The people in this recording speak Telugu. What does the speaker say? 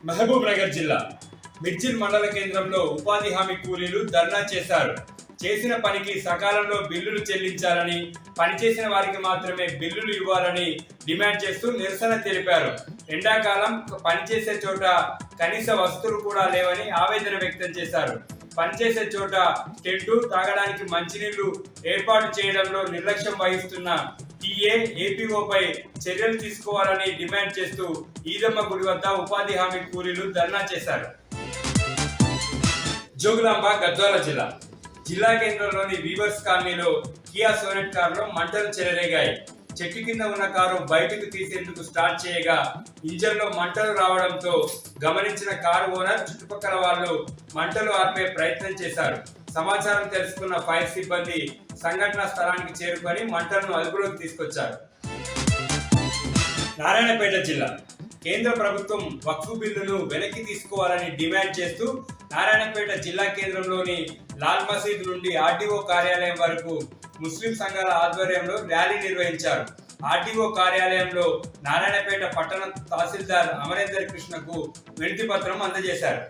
మహబూబ్ నగర్ జిల్లా మిర్జిల్ మండల కేంద్రంలో ఉపాధి హామీ కూలీలు ధర్నా చేశారు. చేసిన పనికి సకాలంలో బిల్లులు చెల్లించాలని, పనిచేసిన వారికి మాత్రమే బిల్లులు ఇవ్వాలని డిమాండ్ చేస్తూ నిరసన తెలిపారు. ఎండాకాలం పనిచేసే చోట కనీస వస్తువులు కూడా లేవని ఆవేదన వ్యక్తం చేశారు. పనిచేసే చోట టెంటు, తాగడానికి మంచినీళ్లు ఏర్పాటు చేయడంలో నిర్లక్ష్యం వహిస్తున్న టీఏ, ఏపీఓపై చర్యలు తీసుకోవాలని డిమాండ్ చేస్తూ ఈదమ్మ గుడి వద్ద ఉపాధి హామీ కూలీలు ధర్నా చేశారు. జోగులాంబ గద్వాల జిల్లా కేంద్రంలోని వీవర్స్ కాలనీలో కియా సోనెట్ కారులో మంటలు చెలరేగాయి. చెట్టు కింద ఉన్న కారు బయటకు తీసేందుకు స్టార్ట్ చేయగా ఇంజన్లో మంటలు రావడంతో గమనించిన కారు ఓనర్, చుట్టుపక్కల వాళ్ళు మంటలు ఆర్పే ప్రయత్నం చేశారు. సమాచారం తెలుసుకున్న ఫైర్ సిబ్బంది సంఘటనా స్థలానికి చేరుకొని మంటలను అదుపులోకి తీసుకొచ్చారు. నారాయణపేట జిల్లా కేంద్ర ప్రభుత్వం వక్ఫ్ బిల్లును వెనక్కి తీసుకోవాలని డిమాండ్ చేస్తూ నారాయణపేట జిల్లా కేంద్రంలోని లాల్ మసీద్ నుండి ఆర్టీఓ కార్యాలయం వరకు ముస్లిం సంఘాల ఆధ్వర్యంలో ర్యాలీ నిర్వహించారు. ఆర్టీఓ కార్యాలయంలో నారాయణపేట పట్టణ తహసీల్దార్ అమరేందర్ కృష్ణకు వినతి పత్రం అందజేశారు.